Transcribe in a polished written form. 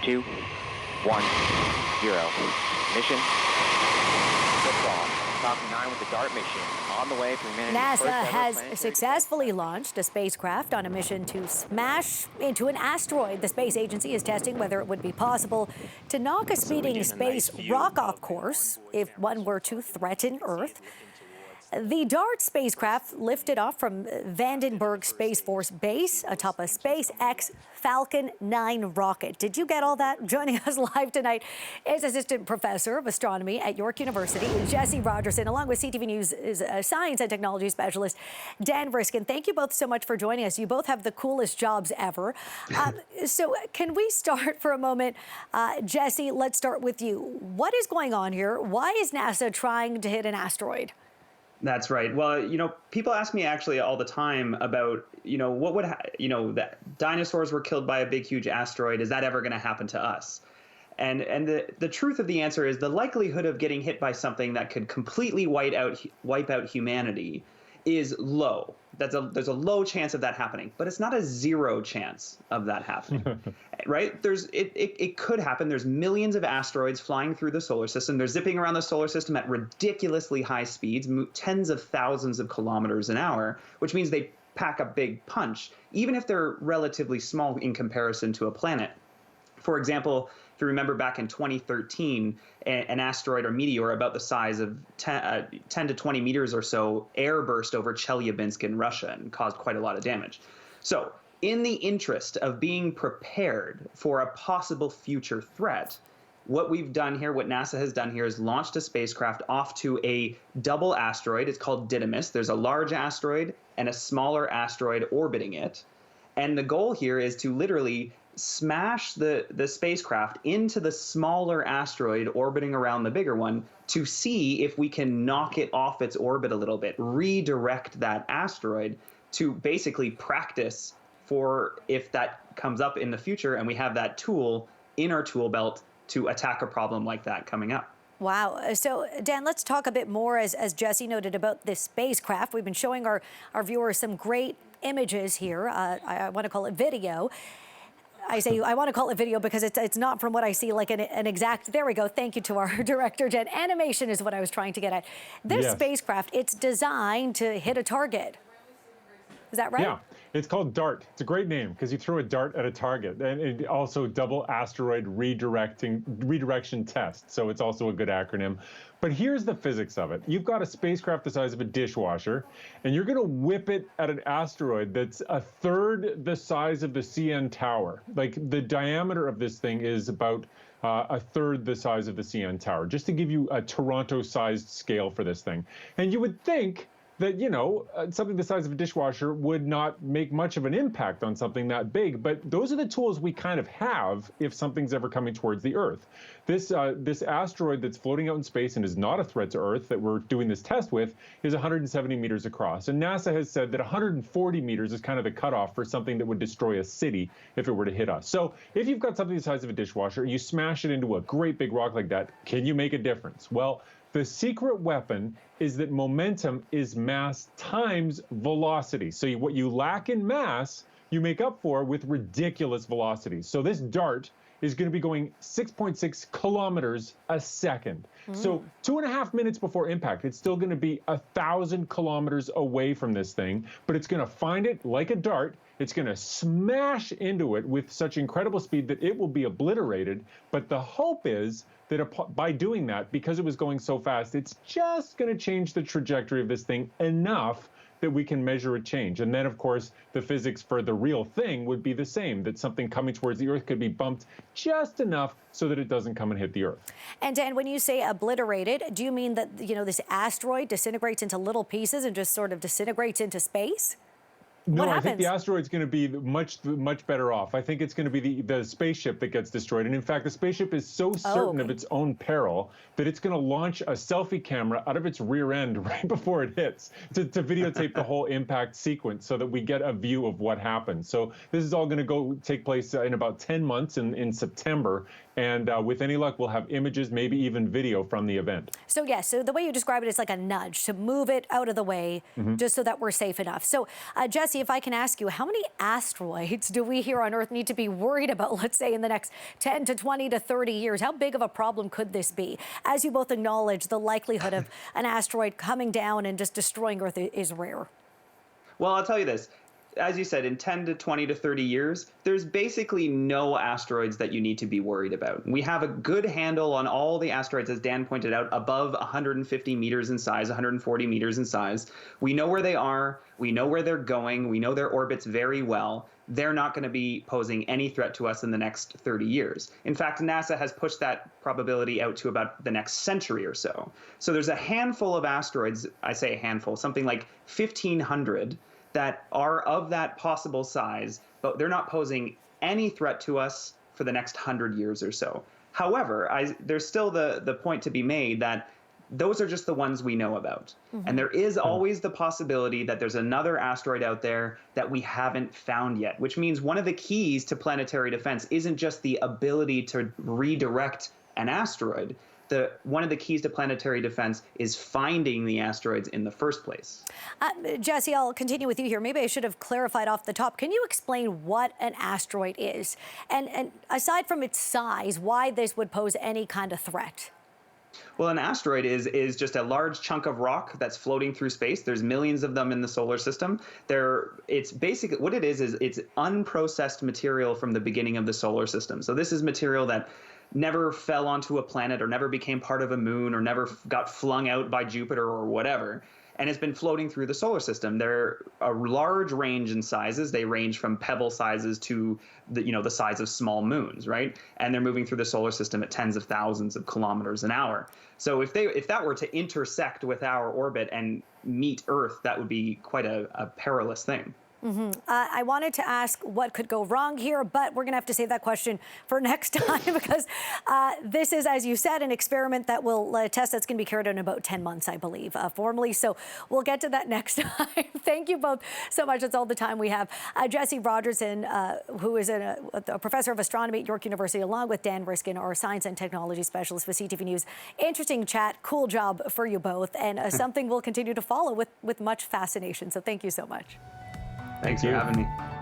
2, 1, 0. Mission liftoff. Falcon 9 with the DART mission on the way for humanity's NASA first ever has planetary successfully launched a spacecraft on a mission to smash into an asteroid. The space agency is testing whether it would be possible to knock a speeding space rock off course if one were to threaten Earth. The DART spacecraft lifted off from Vandenberg Space Force Base atop a SpaceX Falcon 9 rocket. Did you get all that? Joining us live tonight is Assistant Professor of Astronomy at York University, Jesse Rogerson, along with CTV News' Science and Technology Specialist, Dan Riskin. Thank you both so much for joining us. You both have the coolest jobs ever. So can we start for a moment? Jesse, let's start with you. What is going on here? Why is NASA trying to hit an asteroid? That's right. Well, people ask me actually all the time about, what would, that dinosaurs were killed by a big, huge asteroid. Is that ever going to happen to us? And the truth of the answer is the likelihood of getting hit by something that could completely wipe out humanity is low. There's a low chance of that happening, but it's not a zero chance of that happening, right? It could happen. There's millions of asteroids flying through the solar system. They're zipping around the solar system at ridiculously high speeds, tens of thousands of kilometers an hour, which means they pack a big punch, even if they're relatively small in comparison to a planet. For example, if you remember back in 2013, an asteroid or meteor about the size of 10 to 20 meters or so airburst over Chelyabinsk in Russia and caused quite a lot of damage. So in the interest of being prepared for a possible future threat, what we've done here, what NASA has done here, is launched a spacecraft off to a double asteroid. It's called Didymus. There's a large asteroid and a smaller asteroid orbiting it. And the goal here is to literally smash the spacecraft into the smaller asteroid orbiting around the bigger one to see if we can knock it off its orbit a little bit, redirect that asteroid to basically practice for if that comes up in the future and we have that tool in our tool belt to attack a problem like that coming up. Wow. So, Dan, let's talk a bit more, as Jesse noted, about this spacecraft. We've been showing our viewers some great images here. I want to call it video. I want to call it video because it's not, from what I see, like an exact, there we go, thank you to our director, Jen. Animation is what I was trying to get at. This spacecraft, it's designed to hit a target. Is that right? Yeah, it's called DART. It's a great name because you throw a dart at a target, and it also double asteroid redirection test. So it's also a good acronym. But here's the physics of it. You've got a spacecraft the size of a dishwasher, and you're going to whip it at an asteroid that's a third the size of the CN Tower. Like, the diameter of this thing is about a third the size of the CN Tower, just to give you a Toronto-sized scale for this thing. And you would think that, something the size of a dishwasher would not make much of an impact on something that big, but those are the tools we kind of have if something's ever coming towards the Earth. This asteroid that's floating out in space and is not a threat to Earth that we're doing this test with is 170 meters across. And NASA has said that 140 meters is kind of the cutoff for something that would destroy a city if it were to hit us. So if you've got something the size of a dishwasher and you smash it into a great big rock like that, can you make a difference? Well, the secret weapon is that momentum is mass times velocity. So what you lack in mass, you make up for with ridiculous velocity. So this DART is going to be going 6.6 kilometers a second. So 2.5 minutes before impact, it's still going to be 1,000 kilometers away from this thing, but it's going to find it like a dart. It's going to smash into it with such incredible speed that it will be obliterated. But the hope is that by doing that, because it was going so fast, it's just going to change the trajectory of this thing enough that we can measure a change. And then, of course, the physics for the real thing would be the same, that something coming towards the Earth could be bumped just enough so that it doesn't come and hit the Earth. And Dan, when you say obliterated, do you mean that, this asteroid disintegrates into little pieces and just sort of disintegrates into space? No, I think the asteroid's going to be much better off. I think it's going to be the spaceship that gets destroyed. And in fact, the spaceship is so certain of its own peril that it's going to launch a selfie camera out of its rear end right before it hits to videotape the whole impact sequence so that we get a view of what happened. So this is all going to take place in about 10 months in September. And with any luck, we'll have images, maybe even video from the event. So yes, so the way you describe it is like a nudge to move it out of the way, just so that we're safe enough. So Jesse, if I can ask you, how many asteroids do we here on Earth need to be worried about, let's say in the next 10 to 20 to 30 years? How big of a problem could this be? As you both acknowledge, the likelihood of an asteroid coming down and just destroying Earth is rare. Well, I'll tell you this. As you said, in 10 to 20 to 30 years, there's basically no asteroids that you need to be worried about. We have a good handle on all the asteroids, as Dan pointed out, above 150 meters in size, 140 meters in size. We know where they are. We know where they're going. We know their orbits very well. They're not going to be posing any threat to us in the next 30 years. In fact, NASA has pushed that probability out to about the next century or so. So there's a handful of asteroids, I say a handful, something like 1,500 that are of that possible size, but they're not posing any threat to us for the next 100 years or so. However, there's still the point to be made that those are just the ones we know about. And there is always the possibility that there's another asteroid out there that we haven't found yet, which means one of the keys to planetary defense isn't just the ability to redirect an asteroid. One of the keys to planetary defense is finding the asteroids in the first place. Jesse, I'll continue with you here. Maybe I should have clarified off the top. Can you explain what an asteroid is? And aside from its size, why this would pose any kind of threat? Well, an asteroid is just a large chunk of rock that's floating through space. There's millions of them in the solar system. It's basically what it is it's unprocessed material from the beginning of the solar system. So this is material that never fell onto a planet or never became part of a moon or never got flung out by Jupiter or whatever. And it's been floating through the solar system. They're a large range in sizes. They range from pebble sizes to the size of small moons, right? And they're moving through the solar system at tens of thousands of kilometers an hour. So if that were to intersect with our orbit and meet Earth, that would be quite a perilous thing. I wanted to ask what could go wrong here, but we're going to have to save that question for next time because this is, as you said, an experiment that will test that's going to be carried out in about 10 months, I believe, formally. So we'll get to that next time. Thank you both so much. That's all the time we have. Jesse Rogerson, who is a professor of astronomy at York University, along with Dan Riskin, our science and technology specialist with CTV News. Interesting chat. Cool job for you both, and something we'll continue to follow with much fascination. So thank you so much. Thanks for having me.